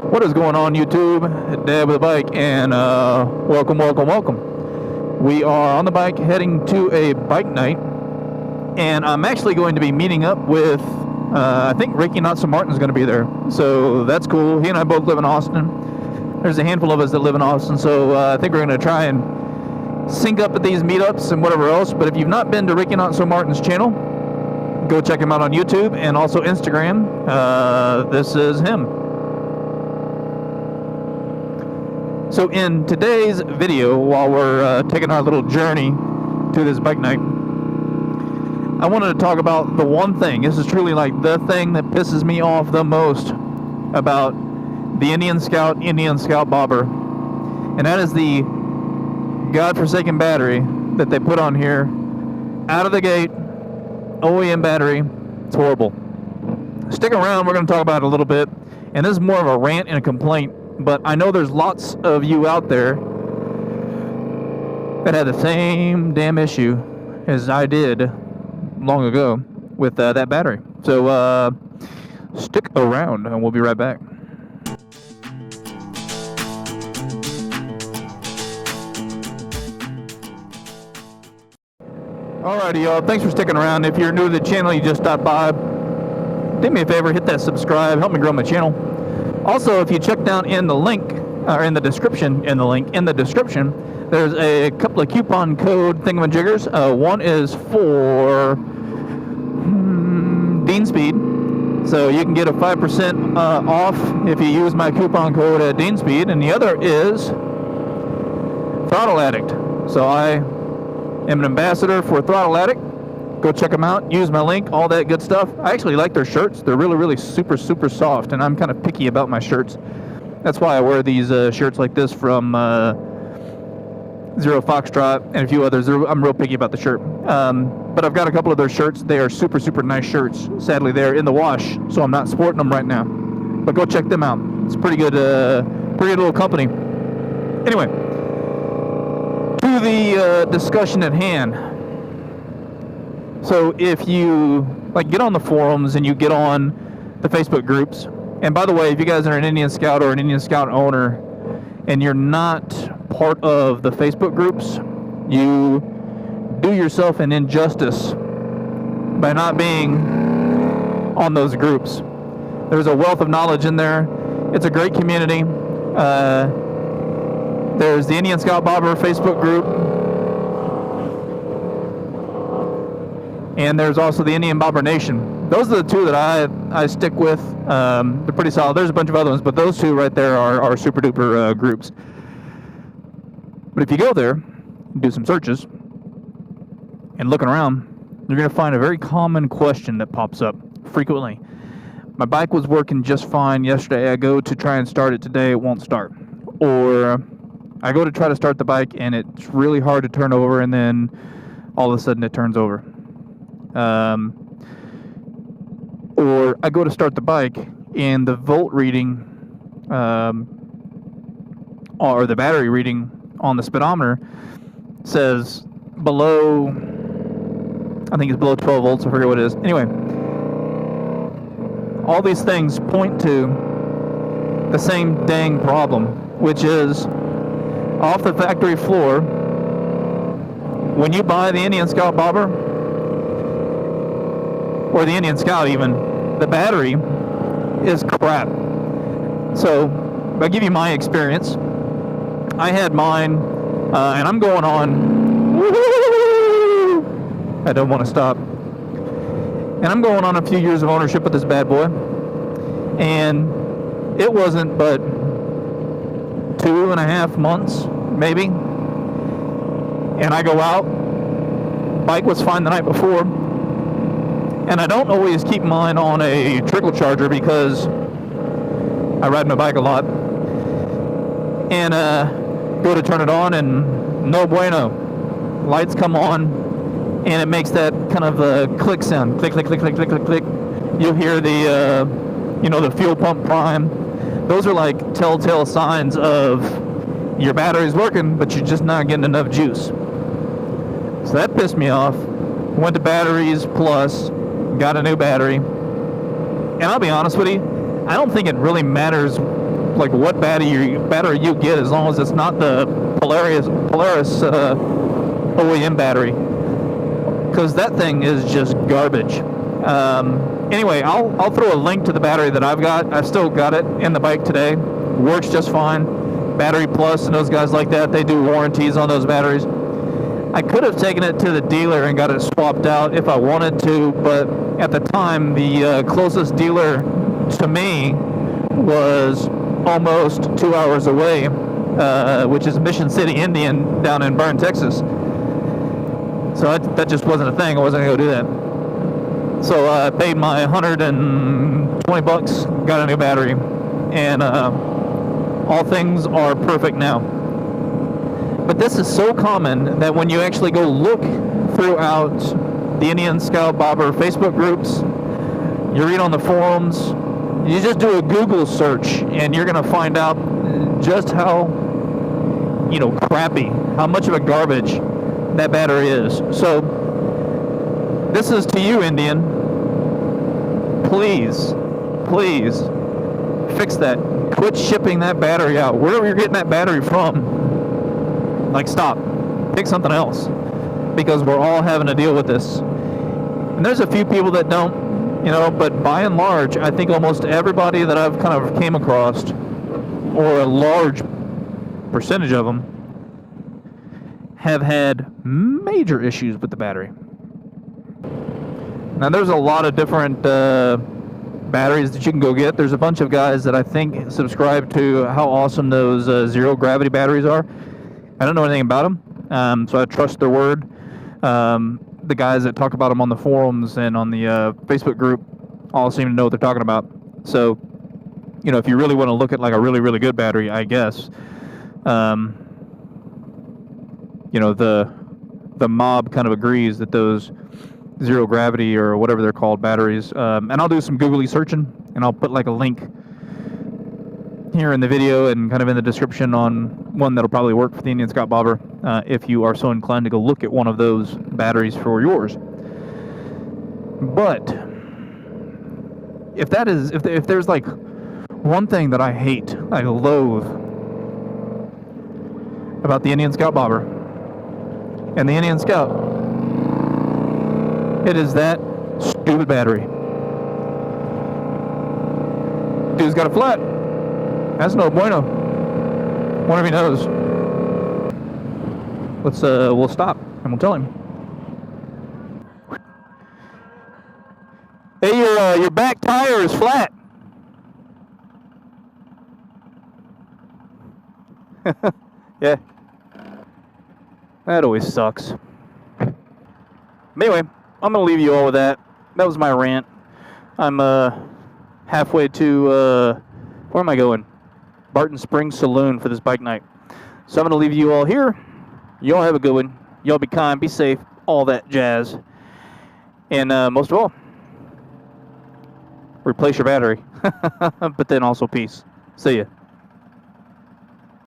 What is going on, YouTube? Dad with a bike, and welcome. We are on the bike heading to a bike night, and I'm actually going to be meeting up with, I think Ricky Not So Martin is going to be there, so that's cool. He and I both live in Austin. There's a handful of us that live in Austin, so I think we're going to try and sync up at these meetups and whatever else. But if you've not been to Ricky Not So Martin's channel, go check him out on YouTube and also Instagram. This is him. So in today's video, while we're taking our little journey to this bike night, I wanted to talk about the one thing. This is truly like the thing that pisses me off the most about the Indian Scout bobber, and that is the godforsaken battery that they put on here out of the gate. OEM battery. It's horrible. Stick around, we're going to talk about it a little bit, and this is more of a rant and a complaint. But I know there's lots of you out there that had the same damn issue as I did long ago with that battery. So stick around and we'll be right back. Alrighty, y'all. Thanks for sticking around. If you're new to the channel, you just stopped by, do me a favor, hit that subscribe, help me grow my channel. Also, if you check down in the link, or in the description, there's a couple of coupon code thingamajiggers. One is for Dean Speed, so you can get a 5% off if you use my coupon code at Dean Speed, and the other is Throttle Addikt. So I am an ambassador for Throttle Addikt. Go check them out, use my link, all that good stuff. I actually like their shirts. They're really super soft, and I'm kind of picky about my shirts. That's why I wear these shirts like this from Zero Foxtrot and a few others. I'm real picky about the shirt. But I've got a couple of their shirts. They are super nice shirts. Sadly, they're in the wash, so I'm not sporting them right now. But go check them out. It's pretty good little company. Anyway, to the discussion at hand. So if you get on the forums and you get on the Facebook groups, and by the way, if you guys are an Indian Scout or an Indian Scout owner and you're not part of the Facebook groups, you do yourself an injustice by not being on those groups. There's a wealth of knowledge in there. It's a great community. There's the Indian Scout Bobber Facebook group. And there's also the Indian Bobber Nation. Those are the two that I stick with. They're pretty solid. There's a bunch of other ones, but those two right there are super duper groups. But if you go there, do some searches, and looking around, you're going to find a very common question that pops up frequently. My bike was working just fine yesterday. I go to try and start it today, it won't start. Or I go to try to start the bike, and it's really hard to turn over, and then all of a sudden it turns over. Or I go to start the bike and the volt reading or the battery reading on the speedometer says below, I think it's below 12 volts, I forget what it is. Anyway, all these things point to the same dang problem, which is off the factory floor, when you buy the Indian Scout Bobber, or the Indian Scout even, the battery is crap. So, I'll give you my experience. I had mine, and I'm going on, I don't want to stop. And I'm going on a few years of ownership with this bad boy. And it wasn't but 2.5 months, maybe. And I go out, bike was fine the night before. And I don't always keep mine on a trickle charger because I ride my bike a lot. And go to turn it on and no bueno. Lights come on and it makes that kind of a click sound. Click, click, click, click, click, click, click. You'll hear the, the fuel pump prime. Those are like telltale signs of your battery's working, but you're just not getting enough juice. So that pissed me off. Went to Batteries Plus, got a new battery. And I'll be honest with you, I don't think it really matters like what battery you get, as long as it's not the Polaris OEM battery, because that thing is just garbage. Anyway, I'll throw a link to the battery that I've got. I've still got it in the bike today. Works just fine. Battery Plus and those guys like that, they do warranties on those batteries. I could have taken it to the dealer and got it swapped out if I wanted to, but at the time, the closest dealer to me was almost 2 hours away, which is Mission City, Indian, down in Burn, Texas. So that just wasn't a thing. I wasn't going to go do that. So I paid my $120, got a new battery, and all things are perfect now. But this is so common that when you actually go look throughout the Indian Scout Bobber Facebook groups, you read on the forums, you just do a Google search, and you're going to find out just how, crappy, how much of a garbage that battery is. So this is to you, Indian. Please fix that. Quit shipping that battery out. Wherever you're getting that battery from, stop. Pick something else, because we're all having to deal with this. And there's a few people that don't, but by and large, I think almost everybody that I've kind of came across, or a large percentage of them, have had major issues with the battery. Now, there's a lot of different batteries that you can go get. There's a bunch of guys that I think subscribe to how awesome those zero gravity batteries are. I don't know anything about them, so I trust their word. The guys that talk about them on the forums and on the Facebook group all seem to know what they're talking about. So, if you really want to look at like a really, really good battery, I guess, the mob kind of agrees that those zero gravity or whatever they're called batteries, and I'll do some googly searching, and I'll put like a link here in the video and kind of in the description on one that'll probably work for the Indian Scout Bobber, if you are so inclined to go look at one of those batteries for yours. But if there's like one thing that I hate, I loathe about the Indian Scout Bobber and the Indian Scout, it is that stupid battery. Dude's got a flat. That's no bueno. Wonder if he knows. We'll stop and we'll tell him. Hey, your back tire is flat. Yeah. That always sucks. But anyway, I'm gonna leave you all with that. That was my rant. I'm halfway to where am I going? Barton Springs Saloon for this bike night. So I'm going to leave you all here. Y'all have a good one. Y'all be kind, be safe, all that jazz. And most of all, replace your battery. But then also peace. See ya.